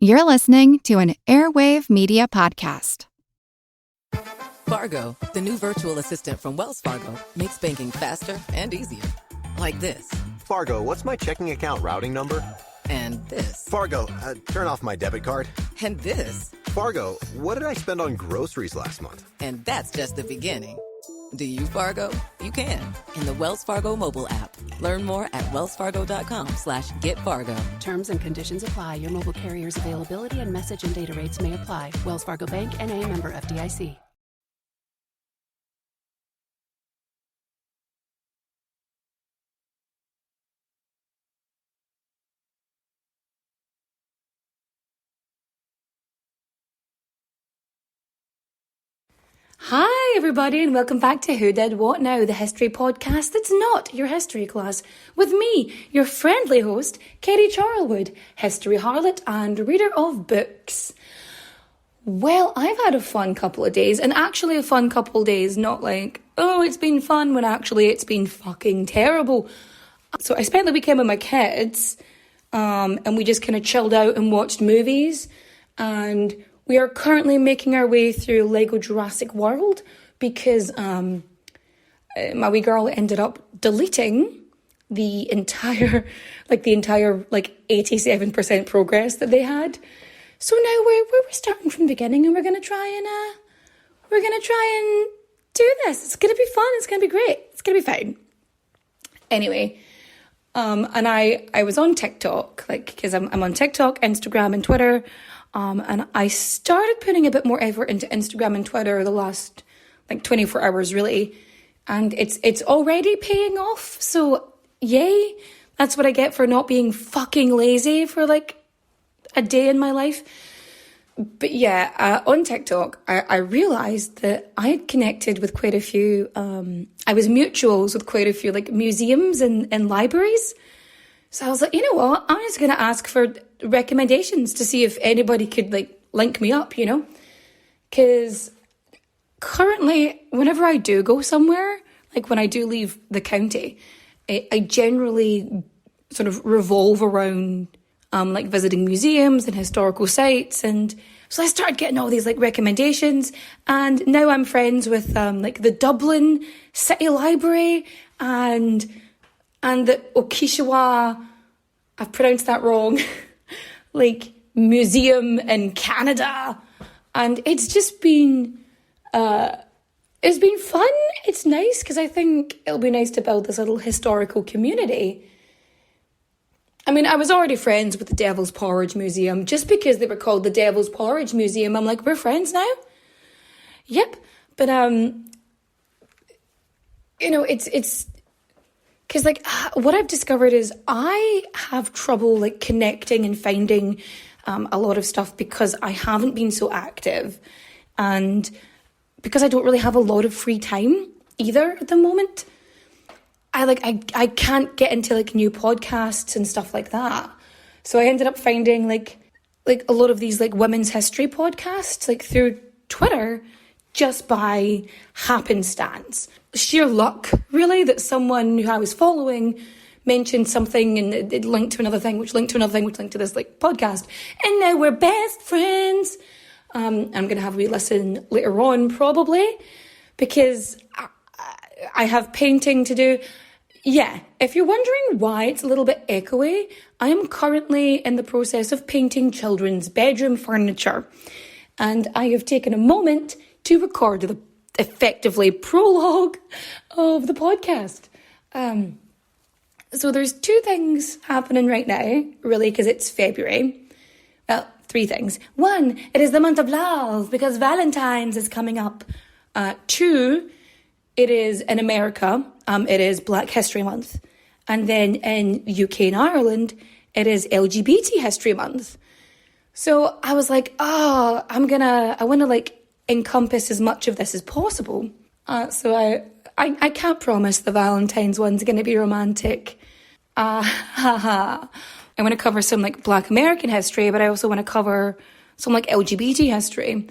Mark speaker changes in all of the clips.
Speaker 1: You're listening to an Airwave Media Podcast.
Speaker 2: Fargo, the new virtual assistant from Wells Fargo, makes banking faster and easier. Like this.
Speaker 3: Fargo, what's my checking account routing number?
Speaker 2: And this.
Speaker 3: Fargo, turn off my debit card.
Speaker 2: And this.
Speaker 3: Fargo, what did I spend on groceries last month?
Speaker 2: And that's just the beginning. Do you, Fargo? You can. In the Wells Fargo mobile app. Learn more at wellsfargo.com/getfargo.
Speaker 4: Terms and conditions apply. Your mobile carrier's availability and message and data rates may apply. Wells Fargo Bank, N.A., member FDIC.
Speaker 5: Hi everybody and welcome back to Who Did What Now, the history podcast that's not your history class, with me, your friendly host, Katie Charlwood, history harlot and reader of books. Well, I've had a fun couple of days, and actually a fun couple of days, not like, oh, it's been fun, when actually it's been fucking terrible. So I spent the weekend with my kids, and we just kind of chilled out and watched movies, and we are currently making our way through Lego Jurassic World because my wee girl ended up deleting the entire 87% progress that they had. So now we're starting from the beginning, and we're gonna try and do this. It's gonna be fun. It's gonna be great. It's gonna be fine. Anyway, and I was on TikTok, because I'm on TikTok, Instagram, and Twitter. And I started putting a bit more effort into Instagram and Twitter the last 24 hours really, and it's already paying off. So yay, that's what I get for not being fucking lazy for a day in my life. But yeah, on TikTok, I realised that I had connected with quite a few. I was mutuals with quite a few museums and libraries. So I was like, you know what? I'm just going to ask for recommendations to see if anybody could link me up, because currently whenever I do go somewhere, when I do leave the county, I generally sort of revolve around visiting museums and historical sites. And so I started getting all these recommendations, and now I'm friends with the Dublin City Library and the Okishiwa, I've pronounced that wrong, museum in Canada. And it's just been, it's been fun. It's nice, because I think it'll be nice to build this little historical community. I mean, I was already friends with the Devil's Porridge Museum. Just because they were called the Devil's Porridge Museum, I'm like, we're friends now? Yep. But, it's... Because, what I've discovered is I have trouble, connecting and finding a lot of stuff because I haven't been so active, and because I don't really have a lot of free time either at the moment. I can't get into, new podcasts and stuff like that. So I ended up finding, a lot of these, women's history podcasts, through Twitter, just by happenstance. Sheer luck, really, that someone who I was following mentioned something, and it linked to another thing, which linked to another thing, which linked to this podcast. And now we're best friends. I'm going to have a wee listen later on, probably, because I have painting to do. Yeah, if you're wondering why it's a little bit echoey, I am currently in the process of painting children's bedroom furniture. And I have taken a moment to record the effectively prologue of the podcast. So there's two things happening right now, really, because it's February. Well, three things. One, it is the month of love, because Valentine's is coming up. Two, it is in America, it is Black History Month. And then in UK and Ireland, it is LGBT History Month. So I was like, I want to encompass as much of this as possible. So I can't promise the Valentine's one's going to be romantic. I want to cover some Black American history, but I also want to cover some LGBT history.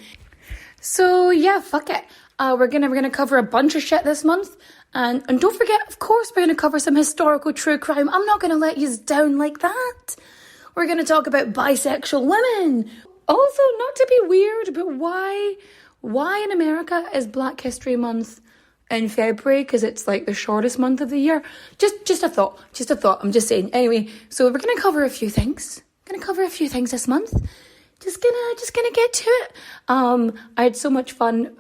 Speaker 5: So yeah, fuck it. We're gonna cover a bunch of shit this month, and don't forget, of course, we're gonna cover some historical true crime. I'm not gonna let you down like that. We're going to talk about bisexual women. Also, not to be weird, but why in America is Black History Month in February? Because it's like the shortest month of the year. Just a thought. I'm just saying. Anyway, so we're going to cover a few things. This month. Just gonna get to it. I had so much fun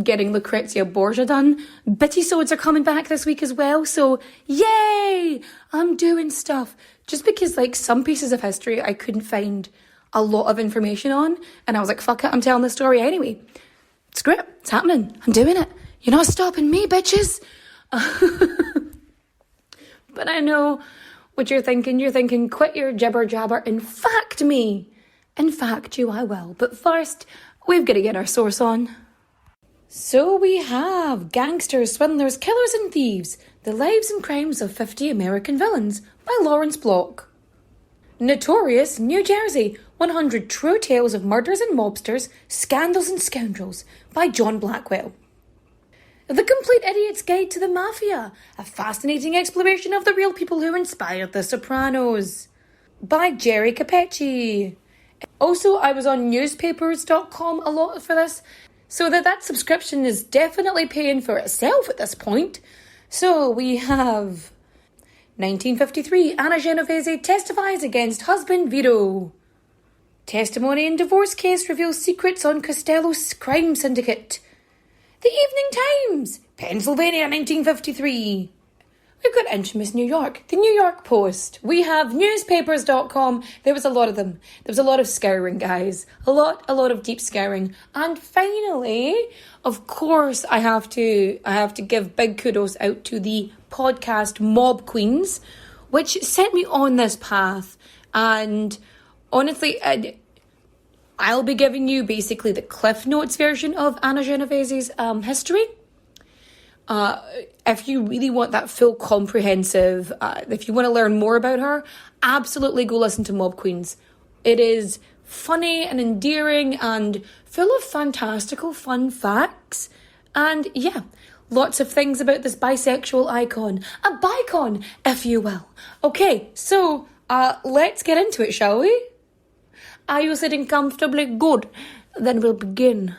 Speaker 5: getting Lucrezia Borgia done. Bitty-sodes are coming back this week as well, so yay! I'm doing stuff. Just because, like, some pieces of history I couldn't find a lot of information on, and I was like, fuck it, I'm telling the story anyway. Screw it, it's happening. I'm doing it. You're not stopping me, bitches. But I know what you're thinking. You're thinking, quit your jibber-jabber and fact me. In fact, you I will. But first, we've got to get our source on. So we have Gangsters, Swindlers, Killers and Thieves, The Lives and Crimes of 50 American Villains by Lawrence Block. Notorious, New Jersey, 100 True Tales of Murders and Mobsters, Scandals and Scoundrels by John Blackwell. The Complete Idiot's Guide to the Mafia, a fascinating exploration of the real people who inspired The Sopranos by Jerry Capecci. Also, I was on newspapers.com a lot for this, so that subscription is definitely paying for itself at this point. So we have 1953, Anna Genovese testifies against husband Vito. Testimony in divorce case reveals secrets on Costello's crime syndicate. The Evening Times, Pennsylvania, 1953. We've got infamous New York, the New York Post. We have newspapers.com. There was a lot of them. There was a lot of scouring, guys. A lot of deep scouring. And finally, of course, I have to give big kudos out to the podcast Mob Queens, which sent me on this path. And honestly, I'll be giving you basically the Cliff Notes version of Anna Genovese's history. If you really want that full comprehensive, if you want to learn more about her, absolutely go listen to Mob Queens. It is funny and endearing and full of fantastical fun facts. And yeah, lots of things about this bisexual icon. A bicon, if you will. Okay, so let's get into it, shall we? Are you sitting comfortably? Good. Then we'll begin.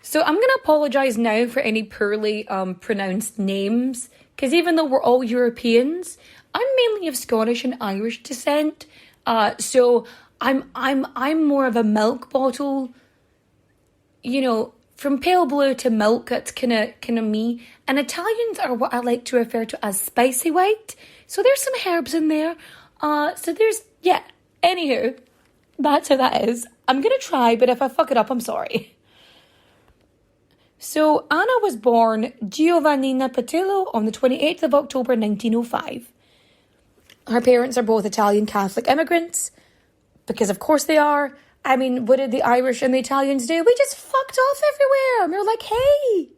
Speaker 5: So I'm going to apologise now for any poorly pronounced names, because even though we're all Europeans, I'm mainly of Scottish and Irish descent. So I'm more of a milk bottle, you know, from pale blue to milk. That's kind of me. And Italians are what I like to refer to as spicy white. So there's some herbs in there. Anywho, that's how that is. I'm going to try, but if I fuck it up, I'm sorry. So, Anna was born Giovannina Patillo on the 28th of October 1905. Her parents are both Italian Catholic immigrants, because of course they are. I mean, what did the Irish and the Italians do? We just fucked off everywhere. And we were like, hey,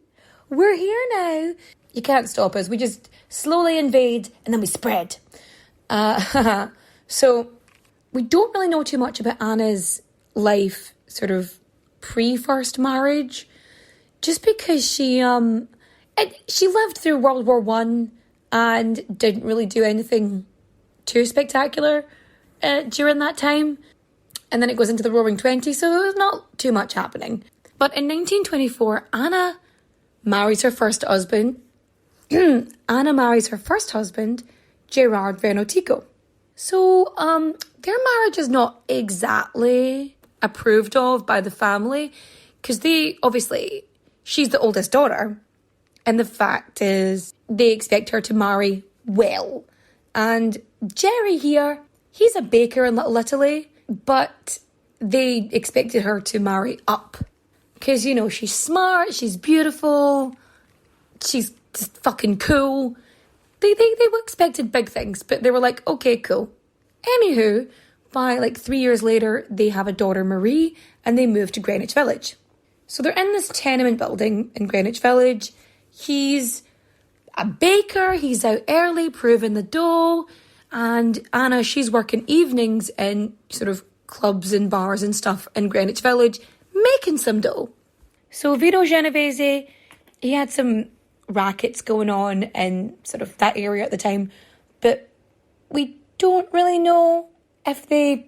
Speaker 5: we're here now. You can't stop us. We just slowly invade and then we spread. So, we don't really know too much about Anna's life, sort of pre-first marriage. Just because she lived through World War I and didn't really do anything too spectacular during that time. And then it goes into the Roaring Twenties, so there's not too much happening. But in 1924, Anna marries her first husband. Gerard Venotico. So their marriage is not exactly approved of by the family, because she's the oldest daughter, and the fact is they expect her to marry well. And Jerry here, he's a baker in Little Italy, but they expected her to marry up. Because, you know, she's smart, she's beautiful, she's just fucking cool. They expected big things, but they were like, okay, cool. Anywho, by 3 years later, they have a daughter, Marie, and they move to Greenwich Village. So they're in this tenement building in Greenwich Village. He's a baker. He's out early proving the dough. And Anna, she's working evenings in sort of clubs and bars and stuff in Greenwich Village, making some dough. So Vito Genovese, he had some rackets going on in sort of that area at the time. But we don't really know if they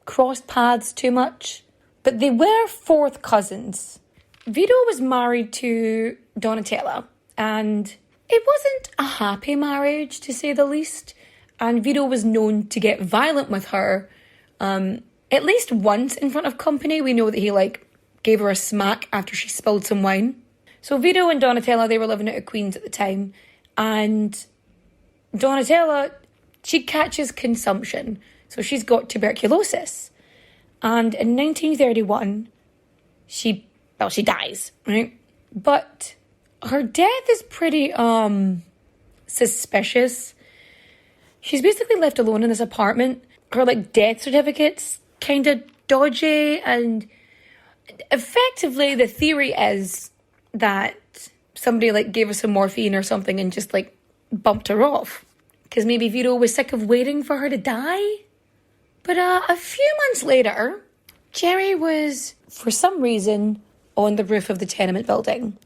Speaker 5: crossed paths too much, but they were fourth cousins. Vito was married to Donatella, and it wasn't a happy marriage, to say the least. And Vito was known to get violent with her, at least once in front of company. We know that he, gave her a smack after she spilled some wine. So Vito and Donatella, they were living out of Queens at the time, and Donatella, she catches consumption, so she's got tuberculosis. And in 1931, she dies, right? But her death is pretty, suspicious. She's basically left alone in this apartment. Her, death certificate's kind of dodgy, and effectively the theory is that somebody, gave her some morphine or something and just, bumped her off. Because maybe Vito was sick of waiting for her to die. But a few months later, Jerry was, for some reason, on the roof of the tenement building.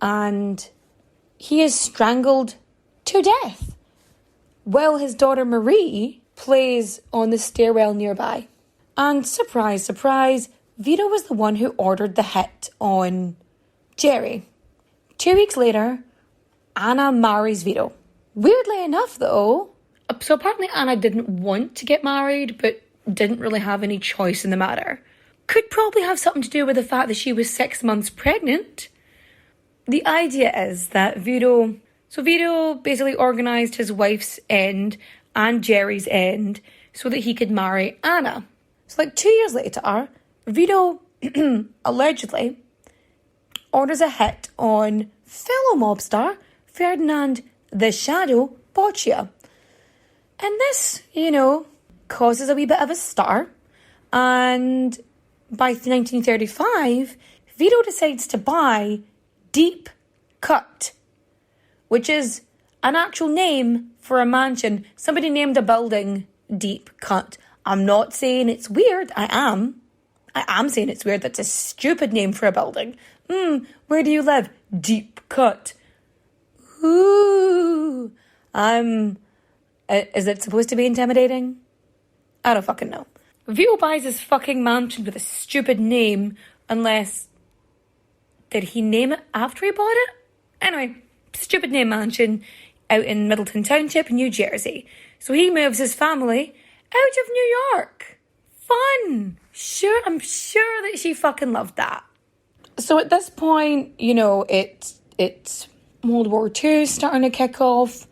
Speaker 5: And he is strangled to death while his daughter Marie plays on the stairwell nearby. And surprise, surprise, Vito was the one who ordered the hit on Jerry. 2 weeks later, Anna marries Vito. Weirdly enough, though, so apparently Anna didn't want to get married, but didn't really have any choice in the matter. Could probably have something to do with the fact that she was 6 months pregnant. The idea is that Vito basically organised his wife's end and Jerry's end so that he could marry Anna. So 2 years later, Vito allegedly orders a hit on fellow mobster Ferdinand the Shadow Boccia. And this, causes a wee bit of a stir. And by 1935, Vito decides to buy Deep Cut, which is an actual name for a mansion. Somebody named a building Deep Cut. I'm not saying it's weird. I am saying it's weird. That's a stupid name for a building. Where do you live? Deep Cut. Ooh. Is it supposed to be intimidating? I don't fucking know. Vito buys his fucking mansion with a stupid name, unless... Did he name it after he bought it? Anyway, stupid name mansion out in Middleton Township, New Jersey. So he moves his family out of New York. Fun. Sure, I'm sure that she fucking loved that. So at this point, it's World War II starting to kick off.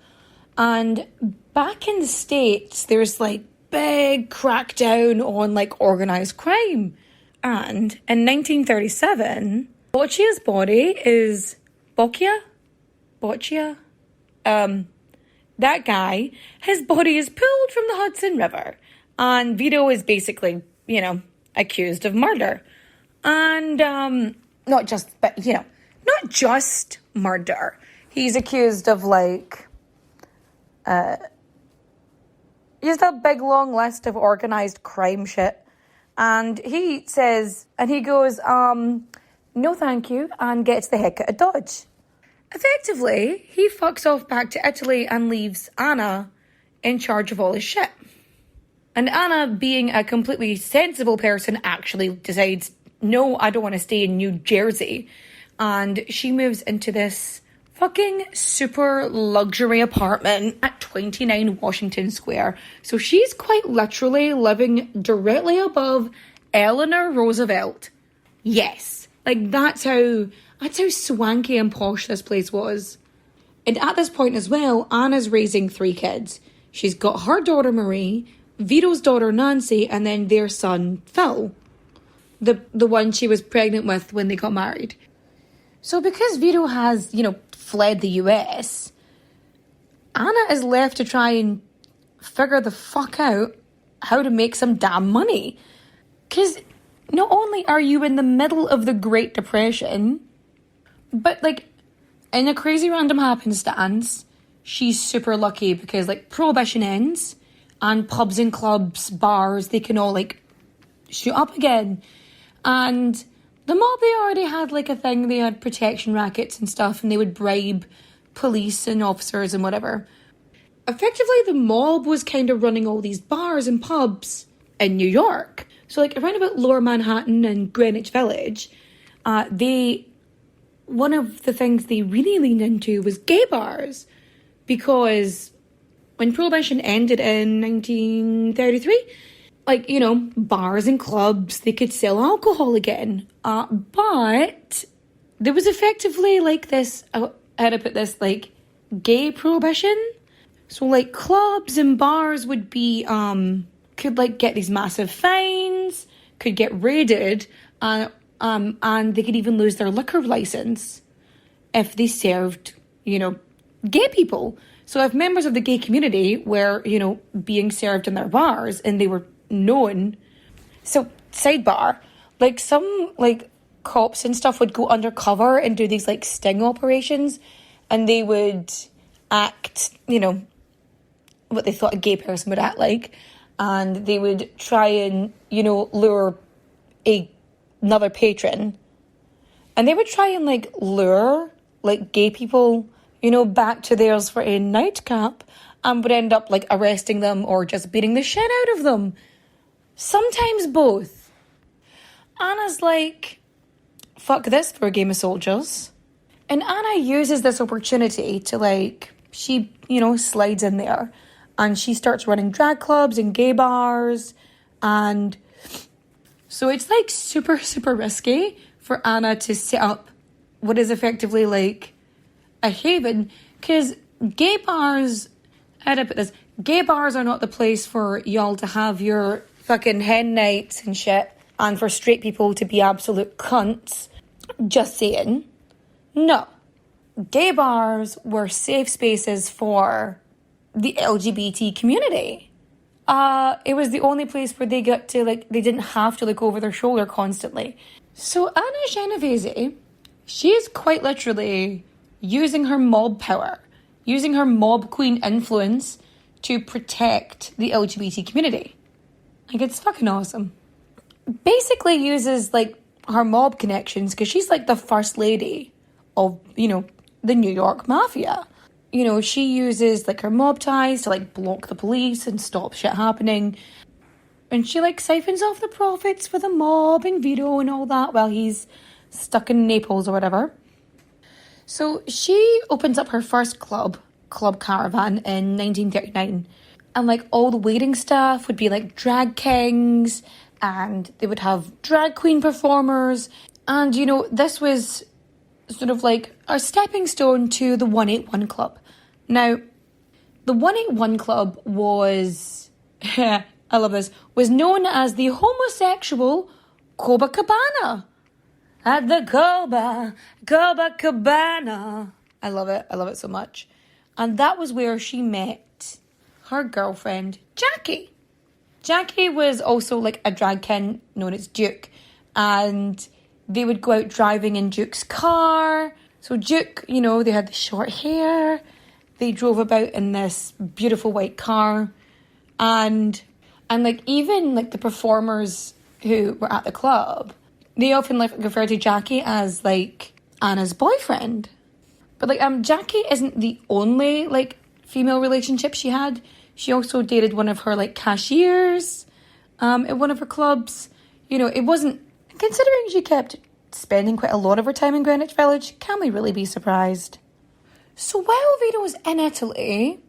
Speaker 5: And back in the States, there's big crackdown on organised crime. And in 1937, Boccia's body is... Boccia? That guy, his body is pulled from the Hudson River. And Vito is basically, accused of murder. And, not just murder. He's accused of, just a big long list of organised crime shit. And he says, and he goes, no thank you, and gets the heck out of Dodge. Effectively, he fucks off back to Italy and leaves Anna in charge of all his shit. And Anna, being a completely sensible person, actually decides, no, I don't want to stay in New Jersey. And she moves into this fucking super luxury apartment at 29 Washington Square. So she's quite literally living directly above Eleanor Roosevelt. Yes, that's how swanky and posh this place was. And at this point as well, Anna's raising 3 kids. She's got her daughter Marie, Vito's daughter Nancy, and then their son Phil, the one she was pregnant with when they got married. So because Vito has, fled the US, Anna is left to try and figure the fuck out how to make some damn money. Because not only are you in the middle of the Great Depression, but in a crazy random happenstance, she's super lucky because Prohibition ends and pubs and clubs, bars, they can all shoot up again. And the mob, they already had a thing, they had protection rackets and stuff, and they would bribe police and officers and whatever. effectively the mob was kind of running all these bars and pubs in New York. So like around about Lower Manhattan and Greenwich Village, one of the things they really leaned into was gay bars, because when Prohibition ended in 1933, like, you know, bars and clubs, they could sell alcohol again. But there was effectively like this, how to put this, like gay prohibition. So like clubs and bars would be, could like get these massive fines, could get raided, and they could even lose their liquor license if they served, you know, gay people. So if members of the gay community were, you know, being served in their bars and they were known. So sidebar, like some like cops and stuff would go undercover and do these like sting operations, and they would act, you know, what they thought a gay person would act like, and they would try and, you know, lure another patron, and they would try and like lure like gay people, you know, back to theirs for a nightcap, and would end up like arresting them or just beating the shit out of them. Sometimes both. Anna's like, fuck this for a game of soldiers. And Anna uses this opportunity to like, she, you know, slides in there and she starts running drag clubs and gay bars. And so it's like super, super risky for Anna to set up what is effectively like a haven, because gay bars, how do I put this? Gay bars are not the place for y'all to have your fucking hen nights and shit, and for straight people to be absolute cunts. Just saying. No. Gay bars were safe spaces for the LGBT community. It was the only place where they got to, like, they didn't have to look over their shoulder constantly. So Anna Genovese, she is quite literally using her mob power, using her mob queen influence to protect the LGBT community. Like, it's fucking awesome. Basically uses, like, her mob connections, because she's, like, the first lady of, you know, the New York mafia. You know, she uses, like, her mob ties to, like, block the police and stop shit happening. And she, like, siphons off the profits for the mob and Vito and all that while he's stuck in Naples or whatever. So she opens up her first Club Caravan in 1939. And, like, all the waiting staff would be, like, drag kings, and they would have drag queen performers. And, you know, this was sort of, like, a stepping stone to the 181 Club. Now, the 181 Club was, I love this, was known as the homosexual Copacabana. At the Copacabana. I love it so much. And that was where she met her girlfriend, Jackie. Jackie was also like a drag king known as Duke. And they would go out driving in Duke's car. So Duke, you know, they had the short hair. They drove about in this beautiful white car. And like even like the performers who were at the club, they often like refer to Jackie as like Anna's boyfriend. But like Jackie isn't the only like female relationship she had. She also dated one of her like cashiers at one of her clubs. You know, it wasn't, considering she kept spending quite a lot of her time in Greenwich Village, can we really be surprised? So while Vito's in Italy,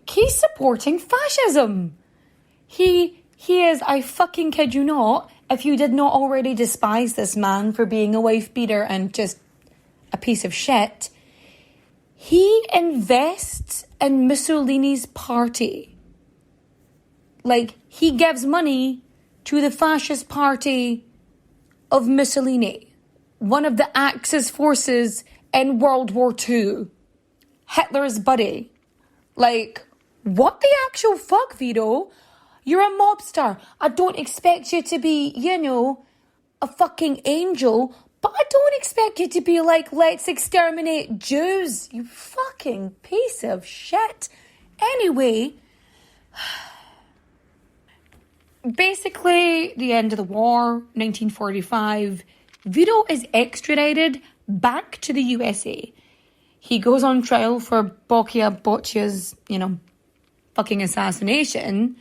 Speaker 5: he's supporting fascism. He is, I fucking kid you not, if you did not already despise this man for being a wife beater and just a piece of shit, he invests in Mussolini's party. Like, he gives money to the fascist party of Mussolini, one of the Axis forces in World War II. Hitler's buddy. Like, what the actual fuck, Vito? You're a mobster. I don't expect you to be, you know, a fucking angel, but I don't expect you to be like, let's exterminate Jews, you fucking piece of shit. Anyway, basically, the end of the war, 1945, Vito is extradited back to the USA. he goes on trial for Boccia's, fucking assassination,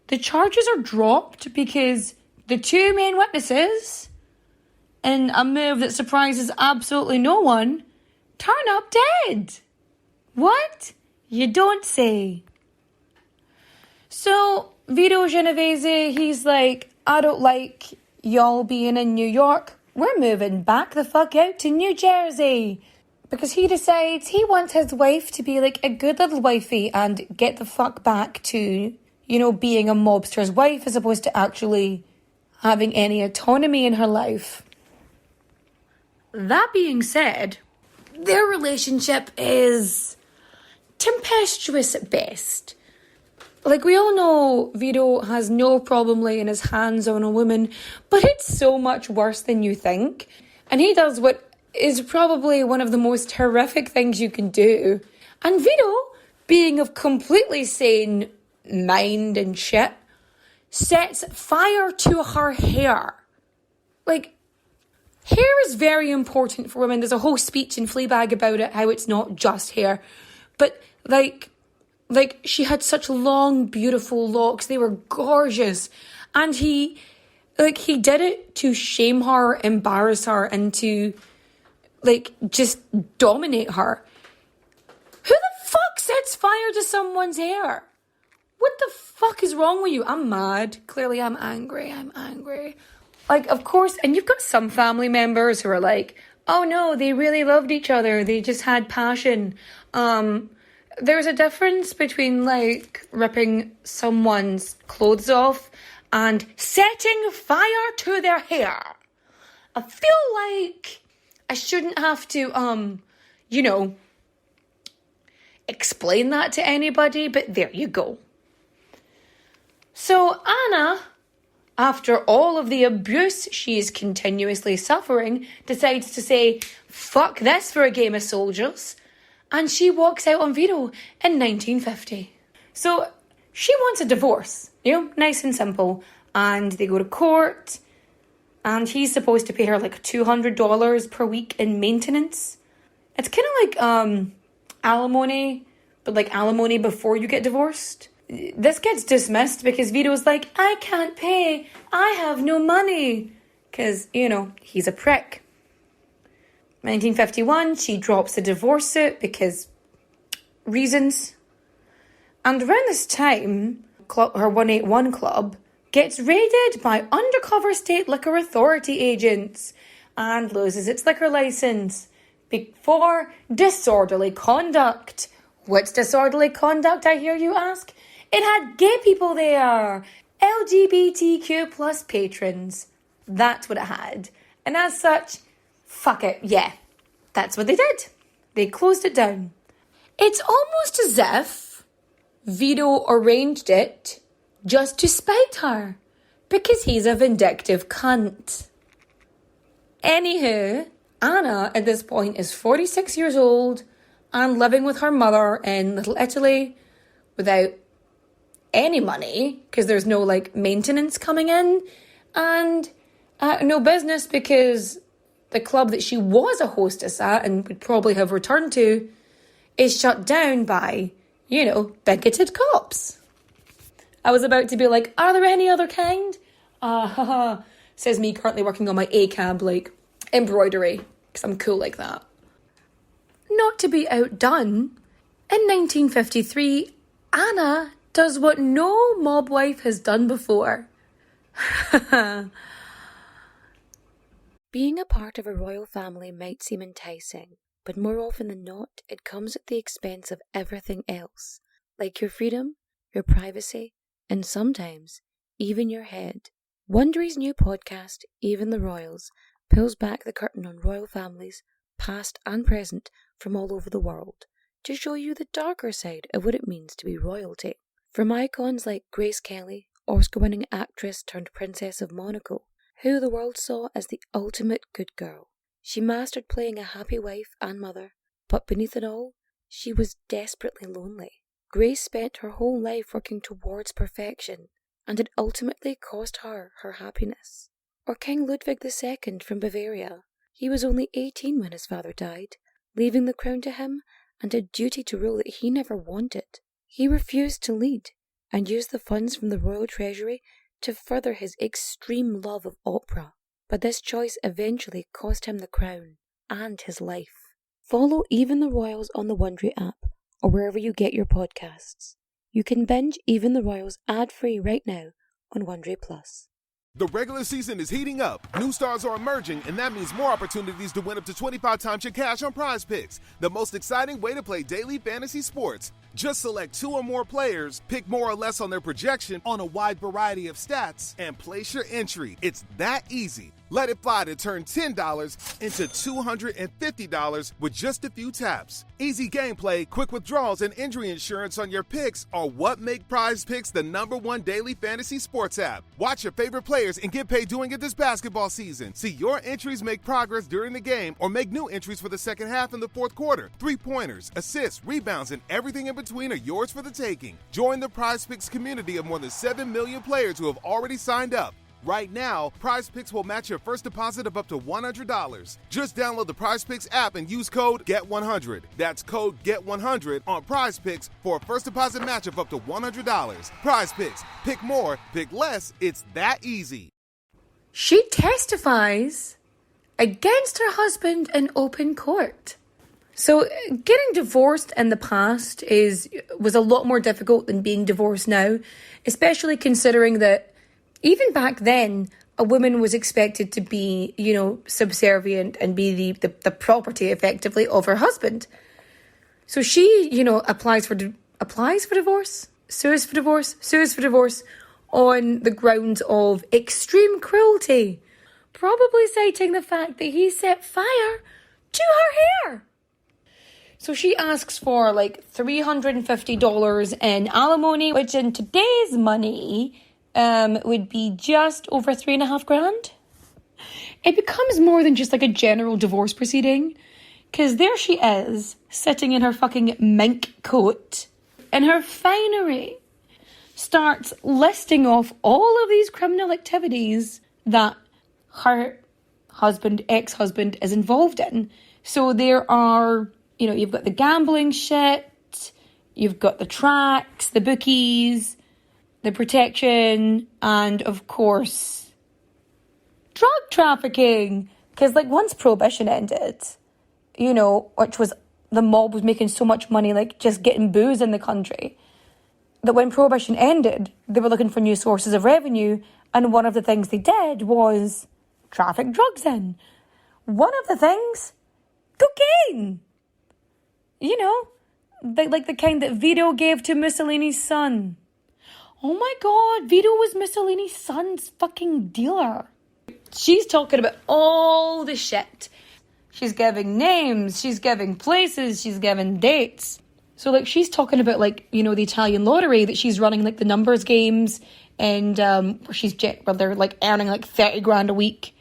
Speaker 5: the charges are dropped because the two main witnesses, in a move that surprises absolutely no one, turn up dead. What? You don't say. So, Vito Genovese, he's like, I don't like y'all being in New York. We're moving back the fuck out to New Jersey. Because he decides he wants his wife to be like a good little wifey and get the fuck back to, being a mobster's wife as opposed to actually having any autonomy in her life. That being said, their relationship is tempestuous at best. Like, we all know Vito has no problem laying his hands on a woman, but it's so much worse than you think. And he does what is probably one of the most horrific things you can do. And Vito, being of completely sane mind and shit, sets fire to her hair. Like, hair is very important for women. There's a whole speech in Fleabag about it, how it's not just hair. But, like she had such long, beautiful locks. They were gorgeous. And he did it to shame her, embarrass her, and to, just dominate her. Who the fuck sets fire to someone's hair? What the fuck is wrong with you? I'm mad. Clearly I'm angry. Of course, and you've got some family members who are like, oh no, they really loved each other. They just had passion. There's a difference between, ripping someone's clothes off and setting fire to their hair. I feel like I shouldn't have to, explain that to anybody, but there you go. So Anna, after all of the abuse she is continuously suffering, decides to say, fuck this for a game of soldiers. And she walks out on Vito in 1950. So she wants a divorce, nice and simple. And they go to court, and he's supposed to pay her $200 per week in maintenance. It's kind of like alimony, but alimony before you get divorced. This gets dismissed because Vito's like, I can't pay, I have no money. Because, he's a prick. 1951, she drops the divorce suit because reasons. And around this time, her 181 club gets raided by undercover state liquor authority agents and loses its liquor license for disorderly conduct. What's disorderly conduct, I hear you ask? It had gay people there, LGBTQ plus patrons. That's what it had. And as such, fuck it, yeah. That's what they did. They closed it down. It's almost as if Vito arranged it just to spite her, because he's a vindictive cunt. Anywho, Anna at this point is 46 years old and living with her mother in Little Italy without any money, because there's no maintenance coming in, and no business because the club that she was a hostess at and would probably have returned to is shut down by, bigoted cops. I was about to be like, are there any other kind? Says me currently working on my ACAB, embroidery, because I'm cool like that. Not to be outdone, in 1953, Anna does what no mob wife has done before.
Speaker 6: Being a part of a royal family might seem enticing, but more often than not, it comes at the expense of everything else, like your freedom, your privacy, and sometimes even your head. Wondery's new podcast, Even the Royals, pulls back the curtain on royal families, past and present, from all over the world, to show you the darker side of what it means to be royalty. From icons like Grace Kelly, Oscar-winning actress turned Princess of Monaco, who the world saw as the ultimate good girl. She mastered playing a happy wife and mother, but beneath it all, she was desperately lonely. Grace spent her whole life working towards perfection, and it ultimately cost her her happiness. Or King Ludwig II from Bavaria. He was only 18 when his father died, leaving the crown to him and a duty to rule that he never wanted. He refused to lead and used the funds from the royal treasury to further his extreme love of opera. But this choice eventually cost him the crown and his life. Follow Even the Royals on the Wondery app or wherever you get your podcasts. You can binge Even the Royals ad-free right now on Wondery Plus.
Speaker 7: The regular season is heating up. New stars are emerging, and that means more opportunities to win up to 25 times your cash on Prize Picks, the most exciting way to play daily fantasy sports. Just select 2 or more players, pick more or less on their projection on a wide variety of stats, and place your entry. It's that easy. Let it fly to turn $10 into $250 with just a few taps. Easy gameplay, quick withdrawals, and injury insurance on your picks are what make Prize Picks the #1 daily fantasy sports app. Watch your favorite players and get paid doing it this basketball season. See your entries make progress during the game or make new entries for the second half and the fourth quarter. 3-pointers, assists, rebounds, and everything in between are yours for the taking. Join the Prize Picks community of more than 7 million players who have already signed up. Right now, Prize Picks will match your first deposit of up to $100. Just download the Prize Picks app and use code GET100. That's code GET100 on Prize Picks for a first deposit match of up to $100. Prize Picks. Pick more, pick less. It's that easy.
Speaker 5: She testifies against her husband in open court. So getting divorced in the past was a lot more difficult than being divorced now, especially considering that even back then, a woman was expected to be, subservient and be the property, effectively, of her husband. So she, sues for divorce on the grounds of extreme cruelty, probably citing the fact that he set fire to her hair. So she asks for $350 in alimony, which in today's money would be just over $3,500. It becomes more than just a general divorce proceeding, because there she is, sitting in her fucking mink coat, in her finery, starts listing off all of these criminal activities that her ex-husband is involved in. So there are, you've got the gambling shit, you've got the tracks, the bookies, the protection, and of course, drug trafficking. Because once Prohibition ended, which was, the mob was making so much money, just getting booze in the country, that when Prohibition ended, they were looking for new sources of revenue, and one of the things they did was traffic drugs in. One of the things, cocaine. The kind that Vito gave to Mussolini's son. Oh my God, Vito was Mussolini's son's fucking dealer. She's talking about all the shit. She's giving names, she's giving places, she's giving dates. So she's talking about the Italian lottery that she's running the numbers games, and where they're earning 30 grand a week.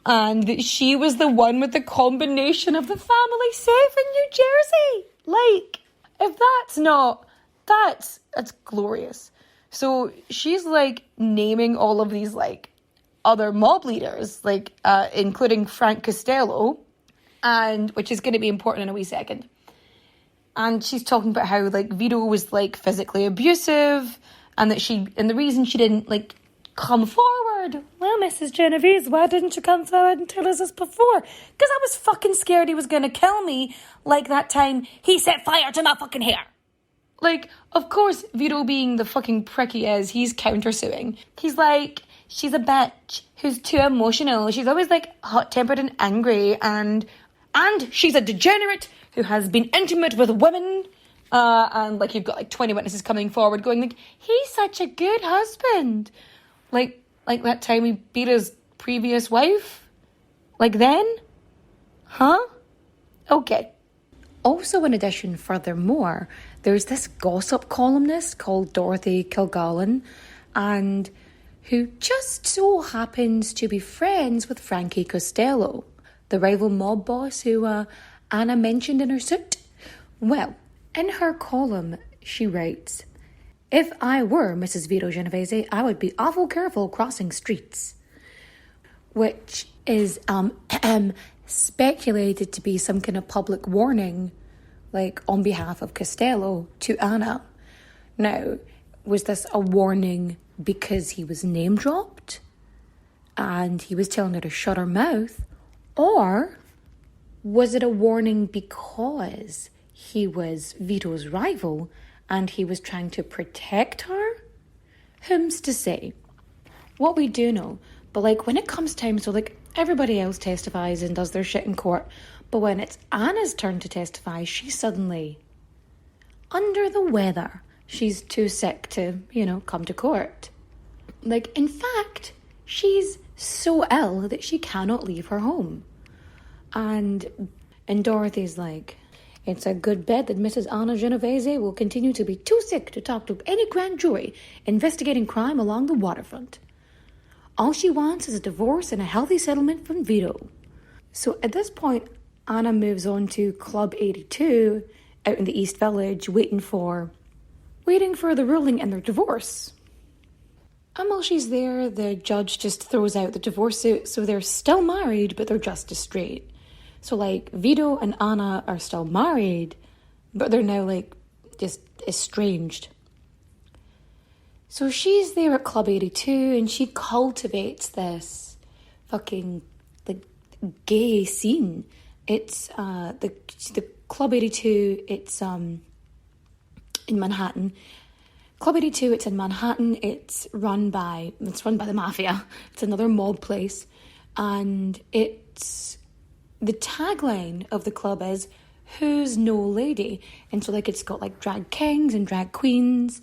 Speaker 5: And that she was the one with the combination of the family safe in New Jersey. If that's glorious. So she's naming all of these other mob leaders, including Frank Costello, and which is going to be important in a wee second. And she's talking about how Vito was physically abusive, and the reason she didn't come forward. Well, Mrs. Genovese, why didn't you come forward and tell us this before? Because I was fucking scared he was going to kill me, that time he set fire to my fucking hair. Of course, Vito, being the fucking prick he is, he's countersuing. He's she's a bitch who's too emotional. She's always hot-tempered and angry, and she's a degenerate who has been intimate with women. And you've got 20 witnesses coming forward going he's such a good husband. Like that time he beat his previous wife? Then? Huh? Okay. Also, in addition, furthermore, there's this gossip columnist called Dorothy Kilgallen, and who just so happens to be friends with Frankie Costello, the rival mob boss who Anna mentioned in her suit. Well, in her column, she writes, "If I were Mrs. Vito Genovese, I would be awful careful crossing streets." Which is speculated to be some kind of public warning, like on behalf of Costello to Anna. Now, was this a warning because he was name dropped and he was telling her to shut her mouth? Or was it a warning because he was Vito's rival and he was trying to protect her? Whom's to say? What we do know, but like when it comes time, so like everybody else testifies and does their shit in court, but when it's Anna's turn to testify, she's suddenly under the weather. She's too sick to, come to court. Like, in fact, she's so ill that she cannot leave her home. And Dorothy's like, it's a good bet that Mrs. Anna Genovese will continue to be too sick to talk to any grand jury investigating crime along the waterfront. All she wants is a divorce and a healthy settlement from Vito. So at this point, Anna moves on to Club 82 out in the East Village, waiting for the ruling in their divorce. And while she's there, the judge just throws out the divorce suit, so they're still married, but they're just as straight. So, like, Vito and Anna are still married, but they're now, like, just estranged. So she's there at Club 82, and she cultivates this fucking, like, gay scene. It's, the Club 82, it's, in Manhattan. Club 82, it's in Manhattan. It's run by the mafia. It's another mob place. And the tagline of the club is, who's no lady? And so, like, it's got, like, drag kings and drag queens.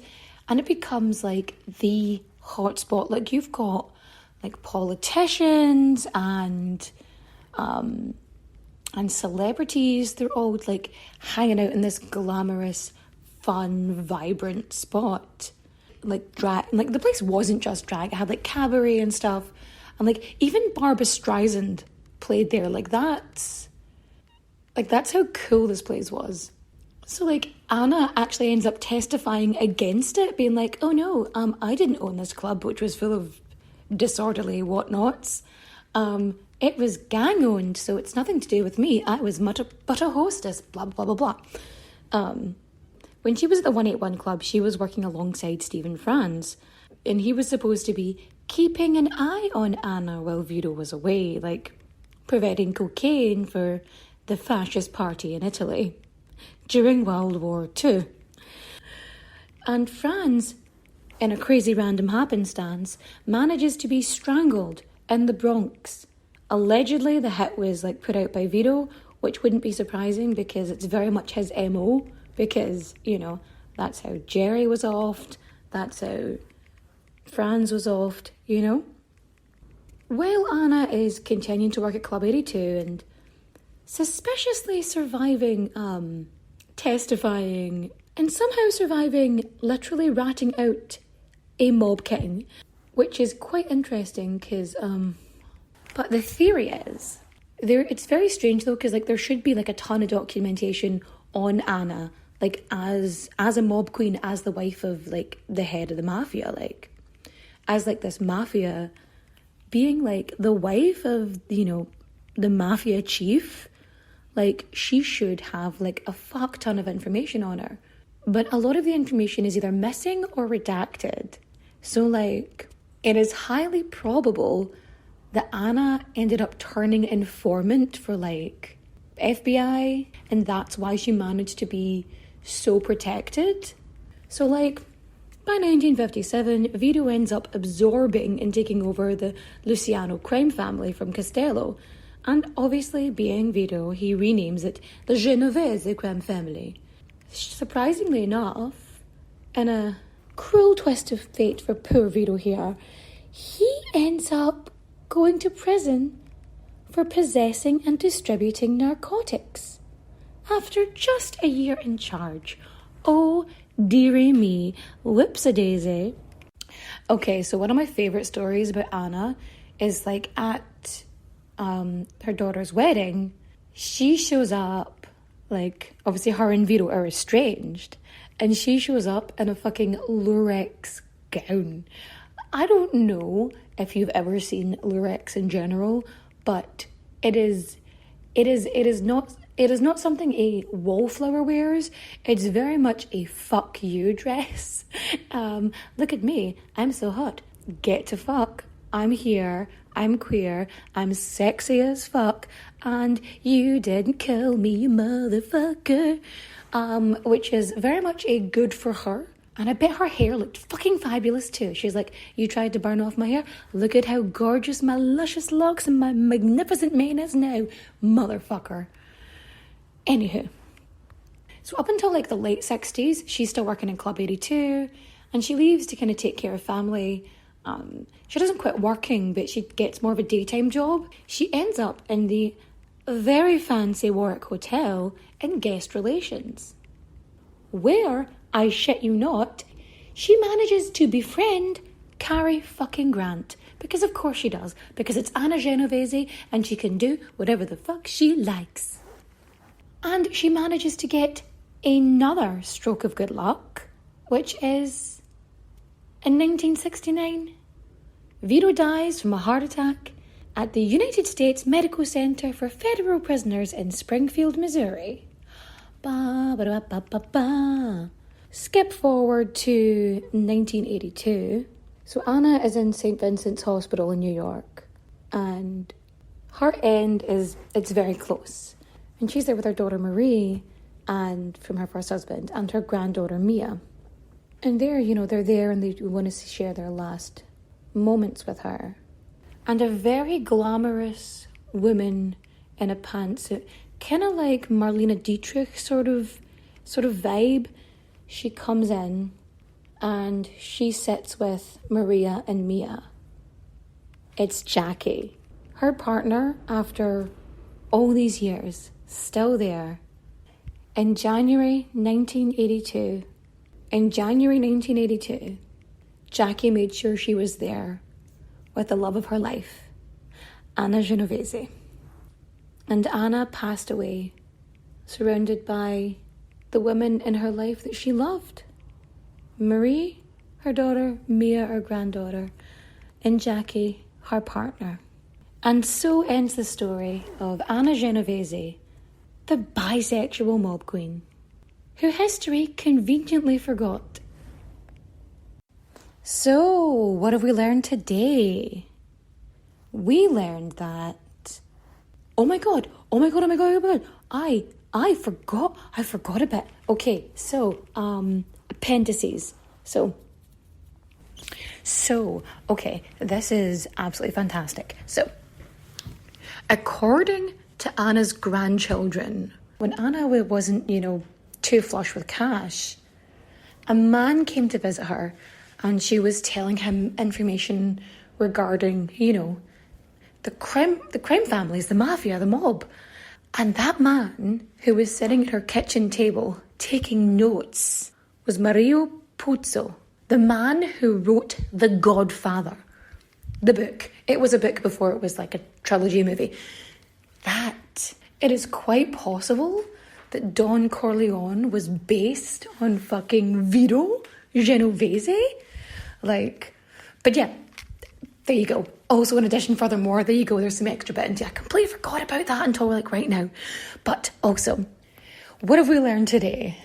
Speaker 5: And it becomes, like, the hotspot. Like, you've got, like, politicians and celebrities. They're all, like, hanging out in this glamorous, fun, vibrant spot. Like, drag. Like, the place wasn't just drag. It had, like, cabaret and stuff. And, like, even Barbra Streisand played there. Like, that's how cool this place was. So, like, Anna actually ends up testifying against it, being like, oh no, I didn't own this club, which was full of disorderly whatnots. It was gang owned, so it's nothing to do with me. I was but a hostess, blah, blah, blah, blah. When she was at the 181 Club, she was working alongside Stephen Franz, and he was supposed to be keeping an eye on Anna while Vito was away, like providing cocaine for the fascist party in Italy during World War II. And Franz, in a crazy random happenstance, manages to be strangled in the Bronx. Allegedly, the hit was like put out by Vito, which wouldn't be surprising because it's very much his MO, because, that's how Jerry was offed, that's how Franz was offed, While Anna is continuing to work at Club 82 and suspiciously surviving, testifying, and somehow surviving literally ratting out a mob king, which is quite interesting because, but the theory is, it's very strange though, because, like, there should be, like, a ton of documentation on Anna, like, as a mob queen, as the wife of, like, the head of the mafia, like, as, like, this mafia, being, like, the wife of, the mafia chief. Like, she should have, like, a fuck ton of information on her. But a lot of the information is either missing or redacted. So, like, it is highly probable that Anna ended up turning informant for, like, FBI, and that's why she managed to be so protected. So, like, by 1957, Vito ends up absorbing and taking over the Luciano crime family from Costello. And obviously, being Vito, he renames it the Genovese crime family. Surprisingly enough, in a cruel twist of fate for poor Vito here, he ends up going to prison for possessing and distributing narcotics after just a year in charge. Oh, dearie me, whoops-a-daisy. Okay, so one of my favourite stories about Anna is, like, at her daughter's wedding, she shows up, like, obviously her and Vito are estranged, and she shows up in a fucking lurex gown. I don't know if you've ever seen lurex in general, but it is It is not something a wallflower wears. It's very much a fuck you dress. Look at me, I'm so hot. Get to fuck. I'm here, I'm queer, I'm sexy as fuck, and you didn't kill me, you motherfucker. Which is very much a good for her. And I bet her hair looked fucking fabulous too. She's like, you tried to burn off my hair? Look at how gorgeous my luscious locks and my magnificent mane is now, motherfucker. Anywho, so up until like the late 60s, she's still working in Club 82, and she leaves to kind of take care of family. She doesn't quit working, but she gets more of a daytime job. She ends up in the very fancy Warwick Hotel in guest relations, where, I shit you not, she manages to befriend Cary fucking Grant. Because of course she does. Because it's Anna Genovese and she can do whatever the fuck she likes. And she manages to get another stroke of good luck, which is in 1969. Vito dies from a heart attack at the United States Medical Center for Federal Prisoners in Springfield, Missouri. Ba-ba-da-ba-ba-ba. Skip forward to 1982. So Anna is in St. Vincent's Hospital in New York, and her end it's very close. And she's there with her daughter Marie, and from her first husband, and her granddaughter Mia. And they're there and they want to share their last moments with her. And a very glamorous woman in a pantsuit, kind of like Marlene Dietrich sort of vibe. She comes in and she sits with Maria and Mia. It's Jackie, her partner after all these years, still there. In January 1982, Jackie made sure she was there with the love of her life, Anna Genovese. And Anna passed away, surrounded by the women in her life that she loved. Marie, her daughter, Mia, her granddaughter, and Jackie, her partner. And so ends the story of Anna Genovese, the bisexual mob queen, who history conveniently forgot. So, what have we learned today? We learned that... Oh my god, I forgot a bit. Okay, so, appendices. Okay, this is absolutely fantastic. So, according to Anna's grandchildren, when Anna wasn't, too flush with cash, a man came to visit her and she was telling him information regarding, the crime families, the mafia, the mob. And that man who was sitting at her kitchen table taking notes was Mario Puzo, the man who wrote The Godfather, the book. It was a book before it was like a trilogy movie. That it is quite possible that Don Corleone was based on fucking Vito Genovese. But yeah, there you go. Also, in addition, furthermore, there you go, there's some extra bit into it. I completely forgot about that until right now. But also, what have we learned today?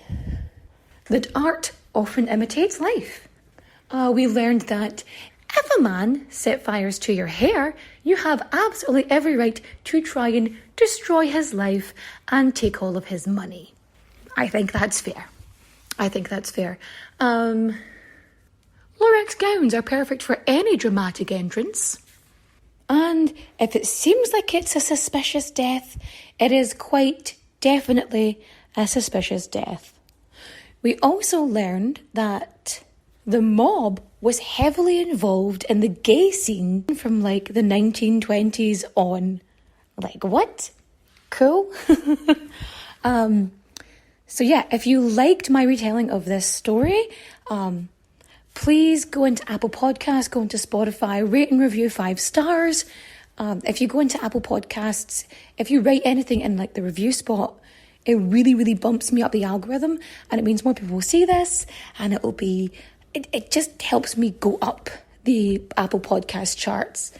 Speaker 5: That art often imitates life. We learned that if a man set fires to your hair, you have absolutely every right to try and destroy his life and take all of his money. I think that's fair. Lorex gowns are perfect for any dramatic entrance. And if it seems like it's a suspicious death, it is quite definitely a suspicious death. We also learned that the mob was heavily involved in the gay scene from the 1920s on. What? Cool. So yeah, if you liked my retelling of this story, please go into Apple Podcasts, go into Spotify, rate and review 5 stars. If you go into Apple Podcasts, if you write anything in the review spot, it really, really bumps me up the algorithm, and it means more people will see this, and it just helps me go up the Apple Podcast charts.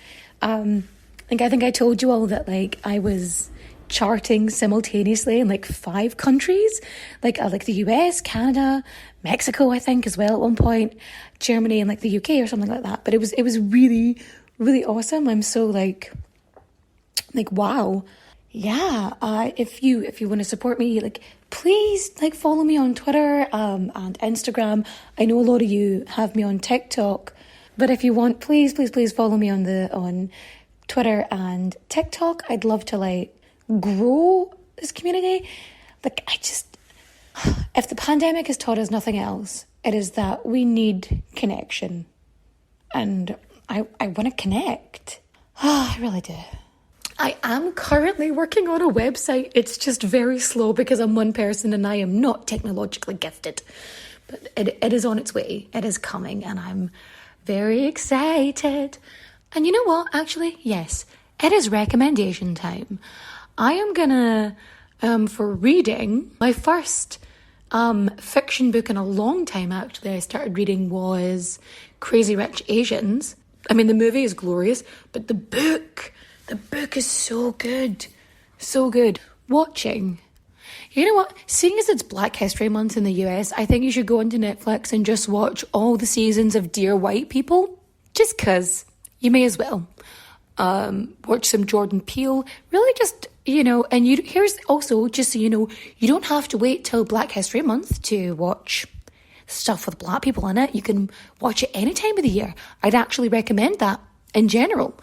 Speaker 5: I think I told you all that I was charting simultaneously in like 5 countries, like the US, Canada, Mexico, I think as well at one point, Germany and like the UK or something like that. But it was really, really awesome. I'm so like wow. Yeah, if you want to support me, like, please, like, follow me on Twitter and Instagram. I know a lot of you have me on TikTok, but if you want, please follow me on Twitter and TikTok. I'd love to, like, grow this community. Like, if the pandemic has taught us nothing else, it is that we need connection. And I want to connect. I really do. I am currently working on a website. It's just very slow because I'm one person and I am not technologically gifted. But it is on its way. It is coming and I'm very excited. And you know what? Actually, yes, it is recommendation time. I am gonna, for reading, my first fiction book in a long time, actually, I started reading was Crazy Rich Asians. I mean, the movie is glorious, but the book is so good. So good. Watching. You know what? Seeing as it's Black History Month in the US, I think you should go onto Netflix and just watch all the seasons of Dear White People. Just 'cause. You may as well. Watch some Jordan Peele. Really just, and here's also, just so you know, you don't have to wait till Black History Month to watch stuff with Black people in it. You can watch it any time of the year. I'd actually recommend that in general.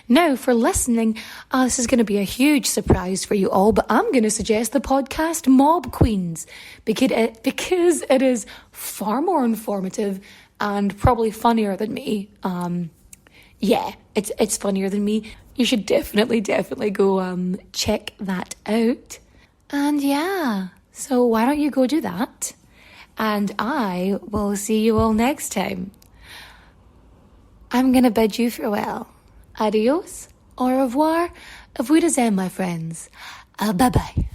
Speaker 5: Now, for listening, this is going to be a huge surprise for you all, but I'm going to suggest the podcast Mob Queens because it is far more informative and probably funnier than me. Yeah, it's funnier than me. You should definitely go check that out. And yeah, so why don't you go do that? And I will see you all next time. I'm going to bid you farewell. Adios, au revoir, auf Wiedersehen, my friends. Bye-bye.